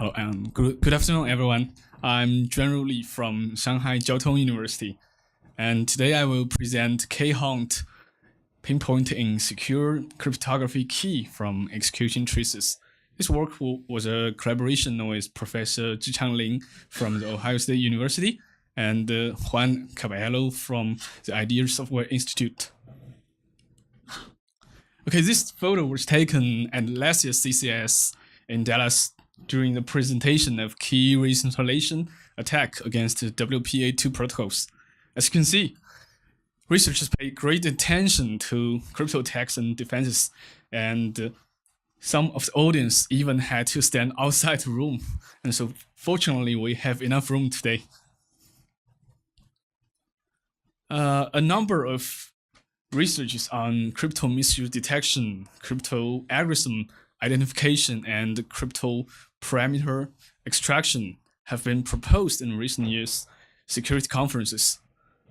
Hello, good afternoon, everyone. I'm Juan Li from Shanghai Jiao Tong University, and today I will present K-Hunt Pinpointing Secure Cryptography Key from Execution Traces. This work was a collaboration with Professor Zhichang Lin from the Ohio State University and Juan Cabello from the Idea Software Institute. Okay, this photo was taken at last year's CCS in Dallas during the presentation of key reinstallation attack against the WPA2 protocols. As you can see, researchers pay great attention to crypto attacks and defenses, and some of the audience even had to stand outside the room. And so fortunately, we have enough room today. A number of researches on crypto misuse detection, crypto algorithm identification, and crypto parameter extraction have been proposed in recent years' security conferences.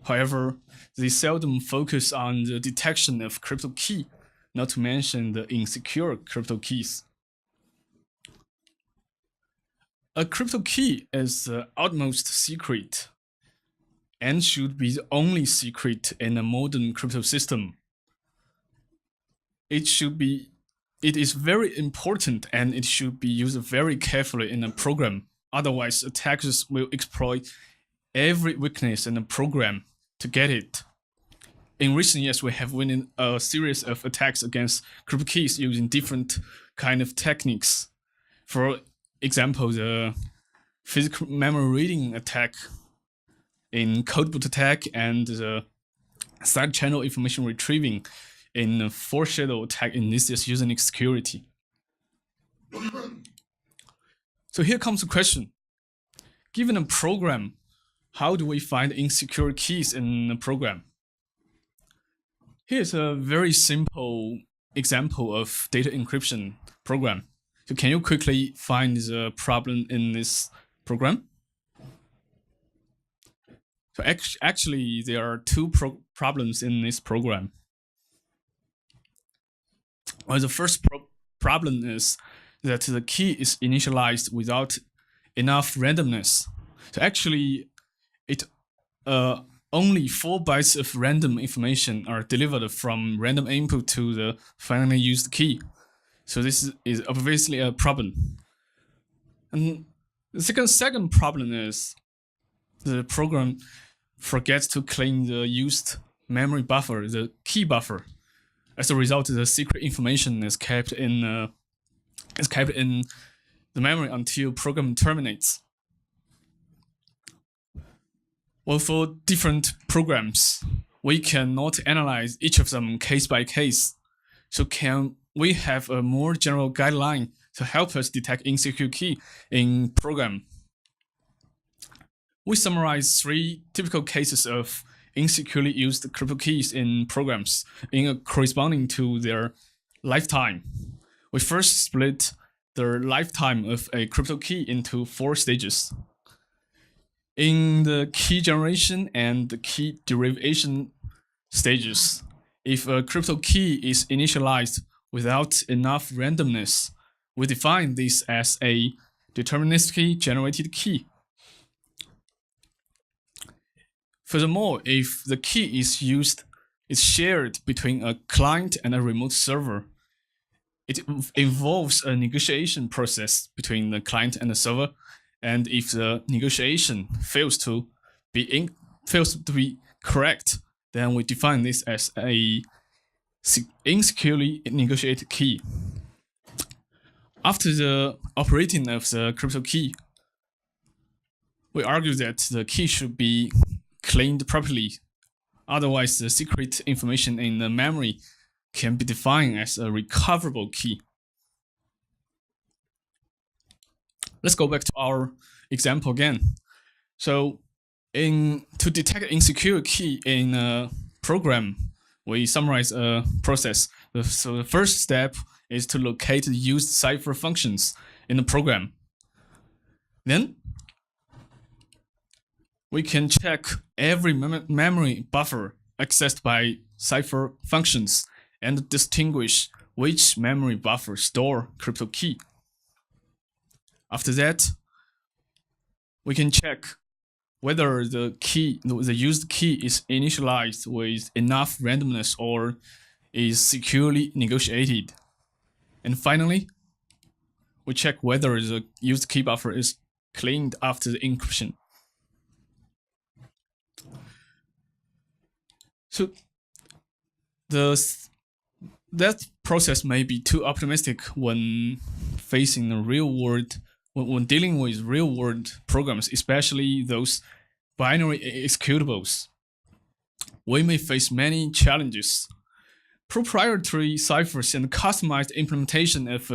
However, they seldom focus on the detection of crypto key, not to mention the insecure crypto keys. A crypto key is the utmost secret and should be the only secret in a modern crypto system. It is very important and it should be used very carefully in a program. Otherwise, attackers will exploit every weakness in a program to get it. In recent years, we have witnessed a series of attacks against crypto keys using different kind of techniques. For example, the physical memory reading attack in codeboot attack and the side channel information retrieving in a foreshadow attack in this year's username security. So here comes the question. Given a program, how do we find insecure keys in a program? Here's a very simple example of data encryption program. So can you quickly find the problem in this program? So actually, there are two problems in this program. Well, the first problem is that the key is initialized without enough randomness. So actually, only 4 bytes of random information are delivered from random input to the finally used key. So this is obviously a problem. And the second problem is the program forgets to clean the used memory buffer, the key buffer. As a result, the secret information is kept in the memory until program terminates. Well, for different programs, we cannot analyze each of them case by case. So can we have a more general guideline to help us detect insecure key in program? We summarize 3 typical cases of insecurely used crypto keys in programs corresponding to their lifetime. We first split the lifetime of a crypto key into 4 stages. In the key generation and the key derivation stages, if a crypto key is initialized without enough randomness, we define this as a deterministically generated key. Furthermore, if the key is shared between a client and a remote server, it involves a negotiation process between the client and the server. And if the negotiation fails to be correct, then we define this as a insecurely negotiated key. After the operating of the crypto key, we argue that the key should be cleaned properly. Otherwise, the secret information in the memory can be defined as a recoverable key. Let's go back to our example again. So to detect an insecure key in a program, we summarize a process. So the first step is to locate the used cipher functions in the program. Then we can check every memory buffer accessed by cipher functions and distinguish which memory buffer store crypto key. After that, we can check whether the used key is initialized with enough randomness or is securely negotiated. And finally, we check whether the used key buffer is cleaned after the encryption. So that process may be too optimistic when facing the real world, when dealing with real world programs, especially those binary executables. We may face many challenges. Proprietary ciphers and customized implementation of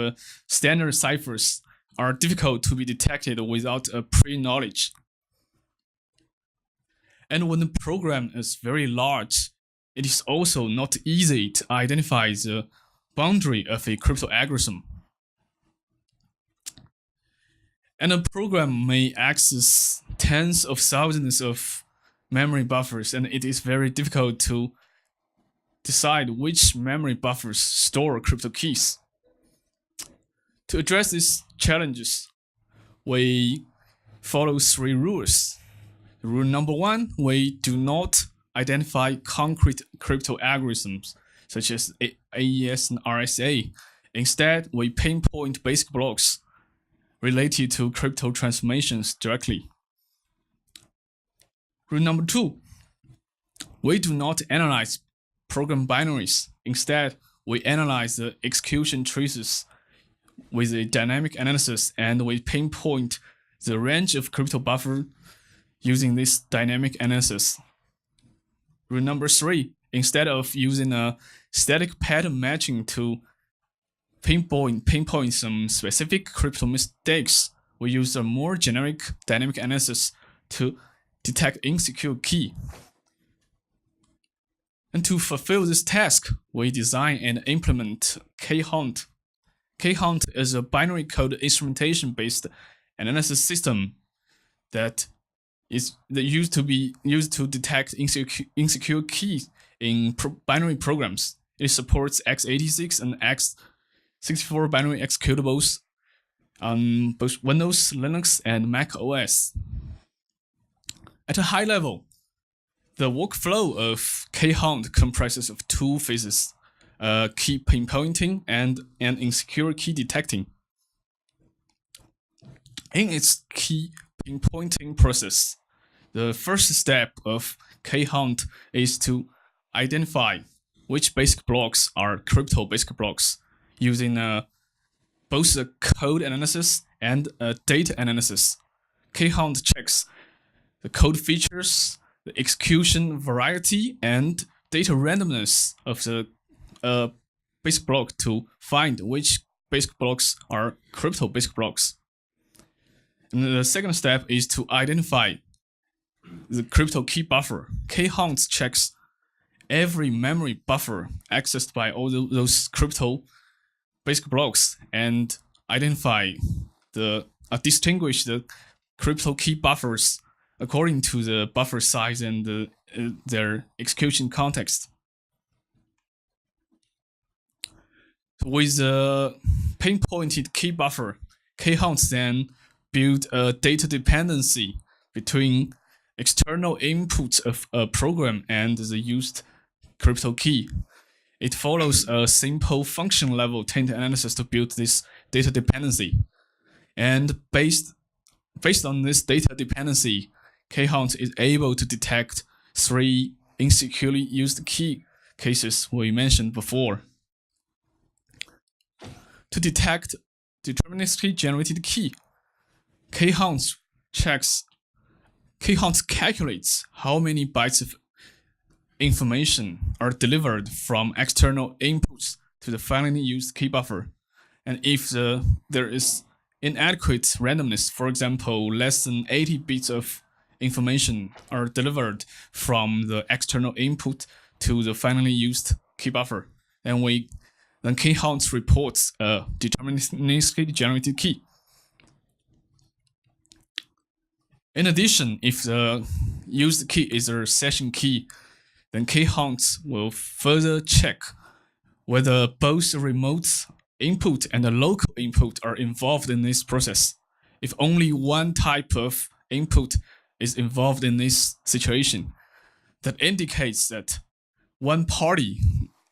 standard ciphers are difficult to be detected without a pre-knowledge. And when the program is very large, it is also not easy to identify the boundary of a crypto algorithm. And a program may access tens of thousands of memory buffers, and it is very difficult to decide which memory buffers store crypto keys. To address these challenges, we follow 3 rules. Rule number 1, we do not identify concrete crypto algorithms such as AES and RSA. Instead, we pinpoint basic blocks related to crypto transformations directly. Rule number 2, we do not analyze program binaries. Instead, we analyze the execution traces with a dynamic analysis, and we pinpoint the range of crypto buffer using this dynamic analysis. Rule number 3, instead of using a static pattern matching to pinpoint some specific crypto mistakes, we use a more generic dynamic analysis to detect insecure key. And to fulfill this task, we design and implement K-Hunt. K-Hunt is a binary code instrumentation-based analysis system that is used to detect insecure keys in binary programs. It supports x86 and x64 binary executables on both Windows, Linux, and Mac OS. At a high level, the workflow of K-Hunt comprises of 2 phases: key pinpointing and an insecure key detecting. In its key pinpointing process, the first step of K-Hunt is to identify which basic blocks are crypto basic blocks using both the code analysis and data analysis. K-Hunt checks the code features, the execution variety, and data randomness of the basic block to find which basic blocks are crypto basic blocks. And the second step is to identify the crypto key buffer. K-Hunt checks every memory buffer accessed by all those crypto basic blocks and distinguish the crypto key buffers according to the buffer size and their execution context. With the pinpointed key buffer, K-Hunt then build a data dependency between external inputs of a program and the used crypto key. It follows a simple function level taint analysis to build this data dependency. And based on this data dependency, K-Hunt is able to detect 3 insecurely used key cases we mentioned before. To detect deterministically generated key, K-Hunt calculates how many bytes of information are delivered from external inputs to the finally used key buffer. And if there is inadequate randomness, for example, less than 80 bits of information are delivered from the external input to the finally used key buffer, then K-Hunt reports a deterministically generated key. In addition, if the used key is a session key, then K-Hunt will further check whether both the remote input and the local input are involved in this process. if only one type of input is involved in this situation, that indicates that one party,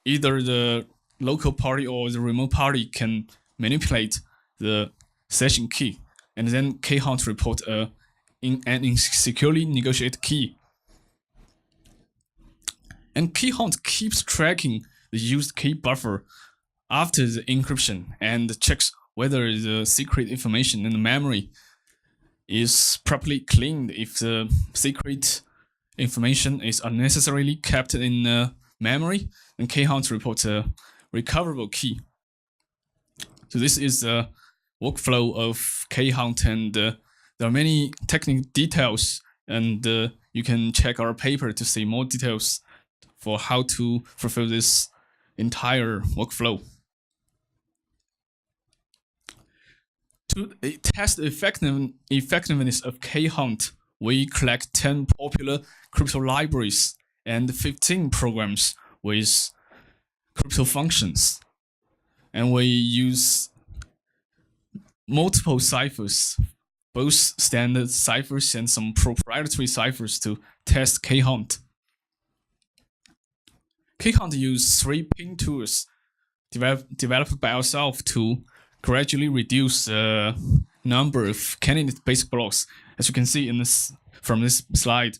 either the local party or the remote party, can manipulate the session key, and then K-Hunt report an insecurely negotiated key. And K-Hunt keeps tracking the used key buffer after the encryption and checks whether the secret information in the memory is properly cleaned. If the secret information is unnecessarily kept in memory, then K-Hunt reports a recoverable key. So this is the workflow of K-Hunt, and there are many technical details, and you can check our paper to see more details for how to fulfill this entire workflow. To test the effectiveness of K-Hunt, we collect 10 popular crypto libraries and 15 programs with crypto functions. And we use multiple ciphers, both standard ciphers and some proprietary ciphers, to test K-Hunt. K-Hunt uses 3 pin tools developed by ourselves to gradually reduce the number of candidate basic blocks. As you can see in from this slide,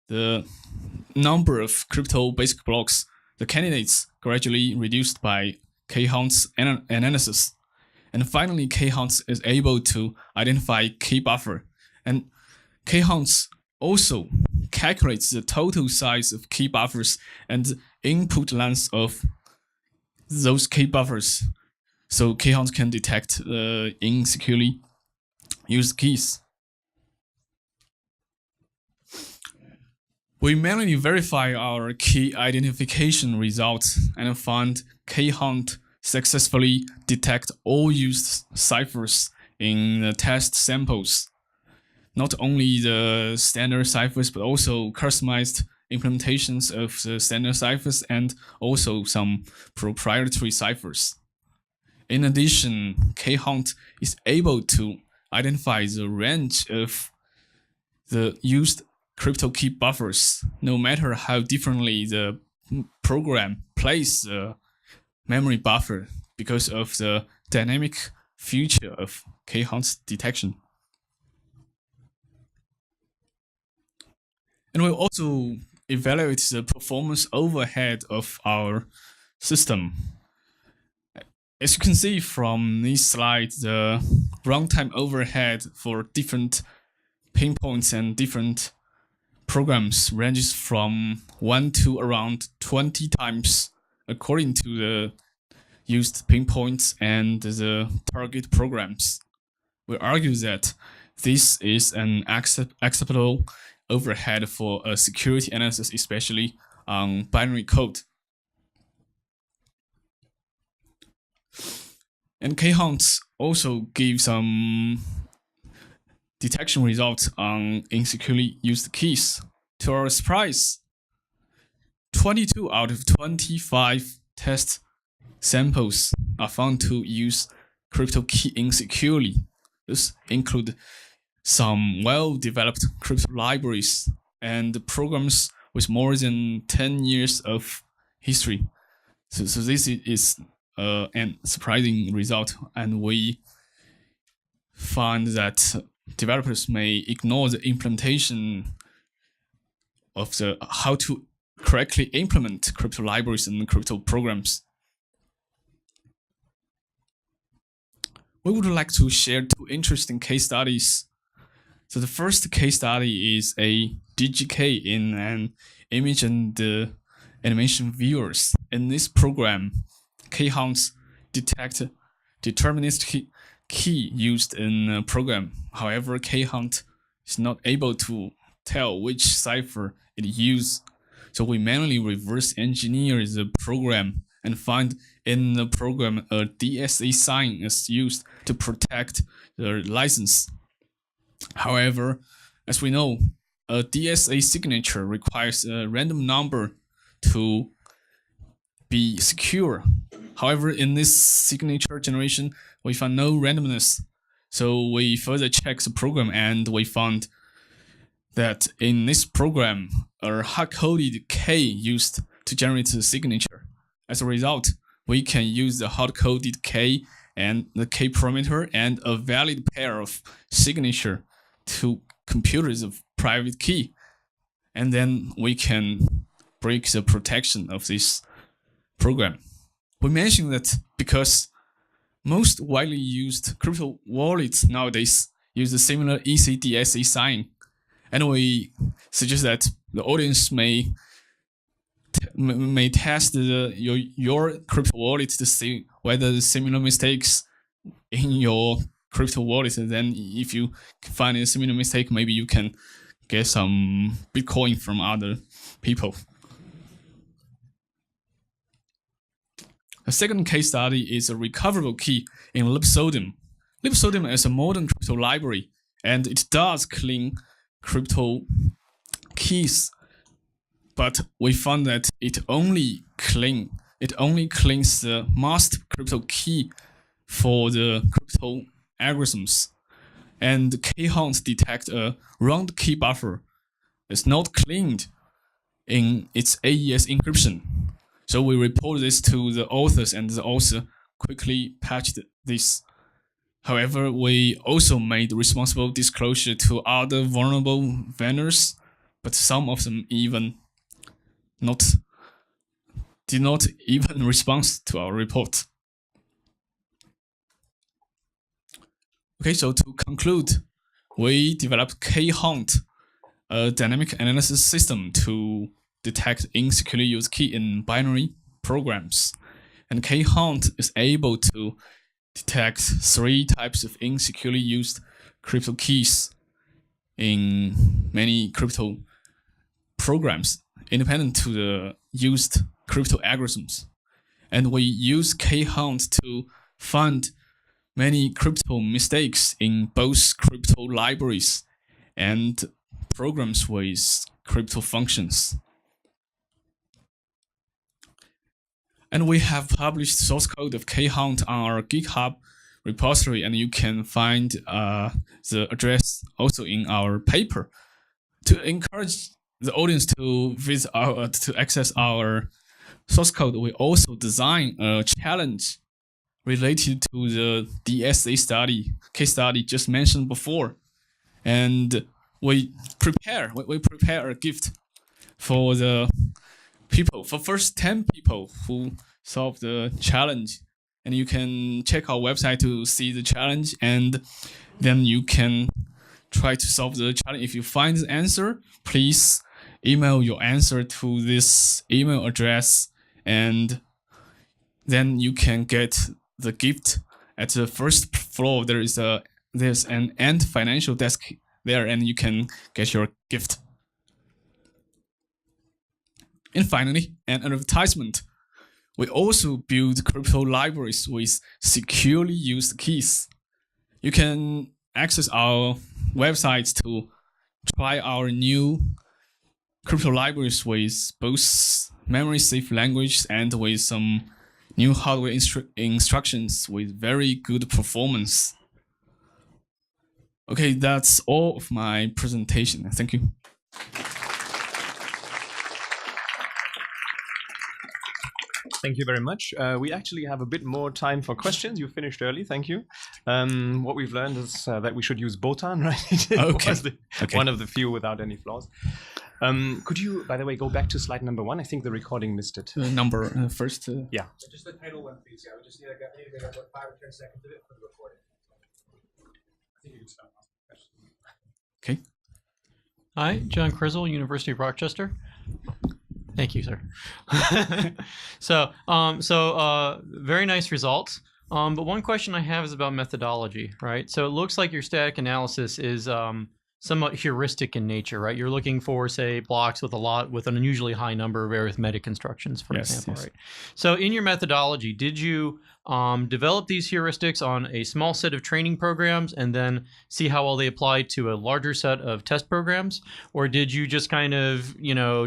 the number of crypto basic blocks, the candidates gradually reduced by K-Hunt's analysis. And finally, K-Hunt is able to identify key buffer. And K-Hunt also calculates the total size of key buffers and the input length of those key buffers, so K-Hunt can detect insecurely used keys. We manually verify our key identification results and find K-Hunt successfully detect all used ciphers in the test samples. Not only the standard ciphers, but also customized implementations of the standard ciphers and also some proprietary ciphers. In addition, K-Hunt is able to identify the range of the used crypto key buffers, no matter how differently the program plays the memory buffer, because of the dynamic feature of K-Hunt's detection. And we'll also evaluate the performance overhead of our system. As you can see from this slide, the runtime overhead for different pinpoints and different programs ranges from 1 to around 20 times according to the used pinpoints and the target programs. We argue that this is an acceptable overhead for a security analysis, especially on binary code. And K-Hunt also gives some detection results on insecurely used keys. To our surprise, 22 out of 25 test samples are found to use crypto key insecurely. This include some well-developed crypto libraries and programs with more than 10 years of history. So this is a surprising result, and we find that developers may ignore the implementation of how to correctly implement crypto libraries and crypto programs. We would like to share 2 interesting case studies. So the first case study is a DGK in an image and animation viewers. In this program, K-Hunt detect deterministic key used in a program. However, K-Hunt is not able to tell which cipher it used. So we manually reverse engineer the program and find in the program a DSA sign is used to protect the license. However, as we know, a DSA signature requires a random number to be secure. However, in this signature generation, we find no randomness. So we further checked the program and we found that in this program, a hard-coded key used to generate the signature. As a result, we can use the hard-coded key and the key parameter and a valid pair of signature to compute the private key. And then we can break the protection of this program. We mentioned that because most widely used crypto wallets nowadays use a similar ECDSA sign, and we suggest that the audience may test your crypto wallet to see whether the similar mistakes in your crypto wallet. And then if you find a similar mistake, maybe you can get some Bitcoin from other people. A second case study is a recoverable key in Libsodium. Libsodium is a modern crypto library, and it does clean crypto keys, but we found that it only cleans the master crypto key for the crypto algorithms, and key hunt detect a round key buffer is not cleaned in its AES encryption. So we report this to the authors, and the author quickly patched this. However, we also made responsible disclosure to other vulnerable vendors, but some of them did not even respond to our report. Okay, so to conclude, we developed K-Hunt, a dynamic analysis system to detect insecurely used key in binary programs. And K-Hunt is able to detect 3 types of insecurely used crypto keys in many crypto programs, independent to the used crypto algorithms. And we use K-Hunt to find many crypto mistakes in both crypto libraries and programs with crypto functions. And we have published source code of K-Hunt on our GitHub repository, and you can find the address also in our paper. To encourage the audience to visit to access our source code, we also designed a challenge related to the DSA case study just mentioned before, and we prepare a gift for the people, for first 10 people who solve the challenge. And you can check our website to see the challenge, and then you can try to solve the challenge. If you find the answer, please email your answer to this email address, and then you can get the gift. At the first floor, there's an Ant financial desk there, and you can get your gift. And finally, an advertisement. We also build crypto libraries with securely used keys. You can access our website to try our new crypto libraries with both memory-safe language and with some new hardware instructions with very good performance. Okay, that's all of my presentation. Thank you. Thank you very much. We actually have a bit more time for questions. You finished early, thank you. What we've learned is that we should use Botan, right? It was one of the few without any flaws. Could you, by the way, go back to slide number 1? I think the recording missed it. Number first. Yeah. Just the title one, please. Yeah, we just need to get about 5 or 10 seconds of it for the recording. I think you can stop asking questions. Okay. Hi, John Crizzle, University of Rochester. Thank you, sir. So very nice results. But one question I have is about methodology, right? So it looks like your static analysis is somewhat heuristic in nature, right? You're looking for, say, blocks with an unusually high number of arithmetic instructions, for example, right? So in your methodology, did you develop these heuristics on a small set of training programs and then see how well they apply to a larger set of test programs, or did you just kind of,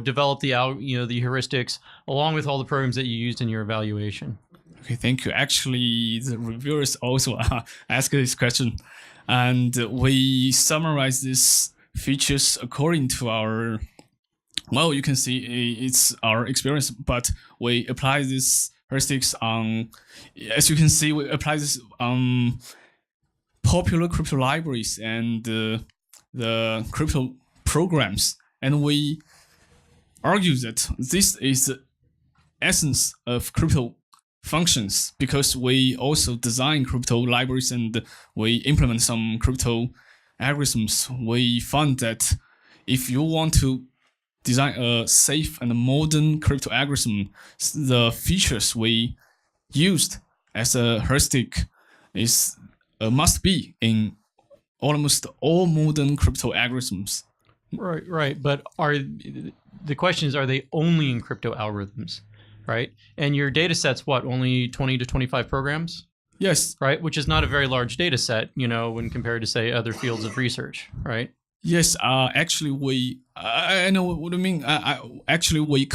develop the heuristics along with all the programs that you used in your evaluation? Okay, thank you. Actually, the reviewers also asked this question. and we summarize these features according to our. Well, you can see it's our experience, but we apply these heuristics on. As you can see, we apply this on popular crypto libraries and the crypto programs, and we argue that this is the essence of crypto functions because we also design crypto libraries and we implement some crypto algorithms. We found that if you want to design a safe and modern crypto algorithm, the features we used as a heuristic is a must be in almost all modern crypto algorithms. Right. But the question is, are they only in crypto algorithms, right? And your data set's what, only 20 to 25 programs? Yes. Right, which is not a very large data set, when compared to, say, other fields of research, right? Yes, actually, I know what you mean. Actually, we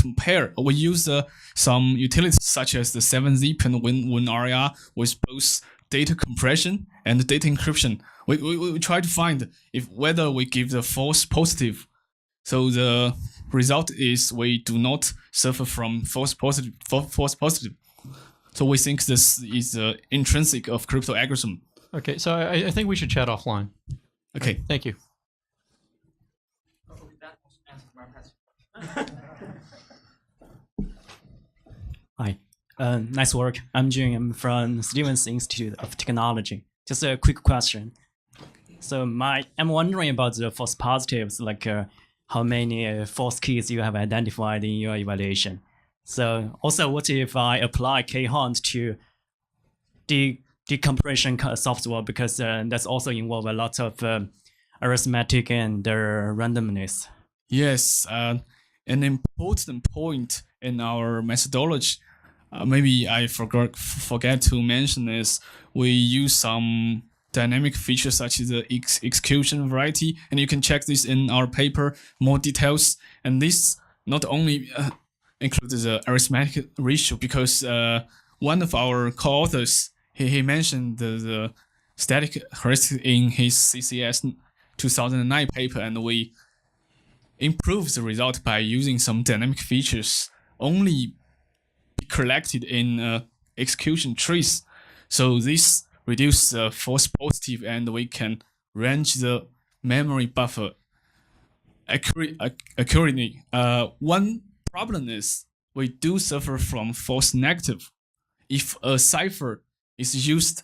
use some utilities such as the 7-zip and WinRAR with both data compression and data encryption. We try to find whether we give the false positive. So the result is we do not suffer from false positive. So we think this is intrinsic of crypto algorithm. Okay, so I think we should chat offline. Okay. Thank you. Hi, nice work. I'm Jun. I'm from Stevens Institute of Technology. Just a quick question. So I'm wondering about the false positives, like how many false keys you have identified in your evaluation. So also, what if I apply K-Hunt to decompression software, because that's also involve a lot of arithmetic and randomness. Yes, an important point in our methodology, maybe I forget to mention, is we use some dynamic features such as the execution variety, and you can check this in our paper, more details. And this not only includes the arithmetic ratio, because one of our co-authors, he mentioned the static heuristic in his CCS 2009 paper, and we improved the result by using some dynamic features only collected in execution trees. So this reduces the false positive, and we can range the memory buffer accurately. One problem is we do suffer from false negative. If a cipher is used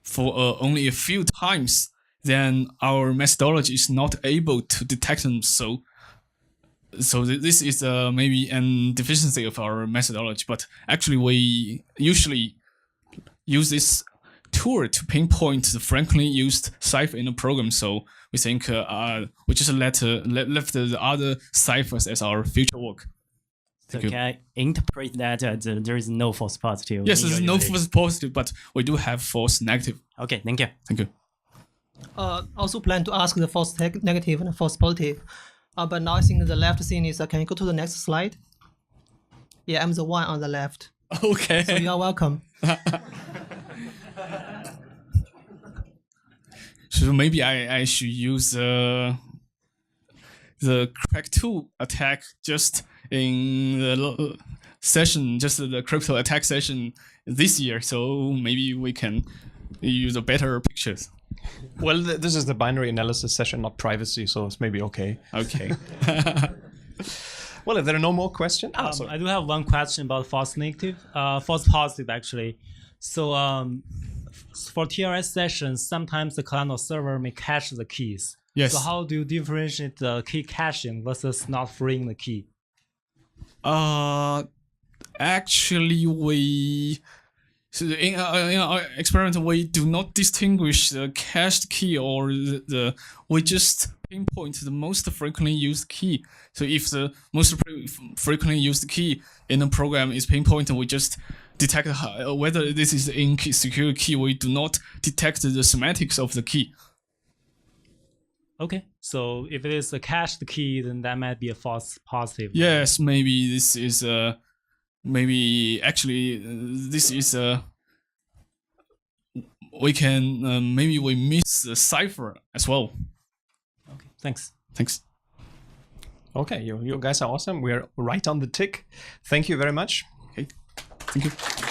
for only a few times, then our methodology is not able to detect them. So this is maybe an deficiency of our methodology. But actually, we usually use this tool to pinpoint the frequently used cipher in a program. So we think we just left the other ciphers as our future work. So can I interpret that there is no false positive? Yes, there's no false positive, but we do have false negative. Okay, thank you. Thank you. Also plan to ask the false negative and false positive. But now I think the left thing is, can you go to the next slide? Yeah, I'm the one on the left. Okay. So you are welcome. So maybe I should use the crack 2 attack just in the session, just the crypto attack session this year. So maybe we can use a better pictures. Well, this is the binary analysis session, not privacy, so it's maybe okay. Okay. Well, if there are no more questions, I do have one question about false positive actually. So for TLS sessions, sometimes the client or server may cache the keys. Yes. So how do you differentiate the key caching versus not freeing the key? Actually, in our experiment, we do not distinguish the cached key or we just pinpoint the most frequently used key. So if the most frequently used key in a program is pinpointed, we just detect whether this is in secure key. We do not detect the semantics of the key. Okay, so if it is a cached key, then that might be a false positive. Yes, maybe this is maybe actually this is we can maybe we miss the cipher as well. Okay, thanks. Thanks. Okay, you guys are awesome. We're right on the tick. Thank you very much. Okay, thank you.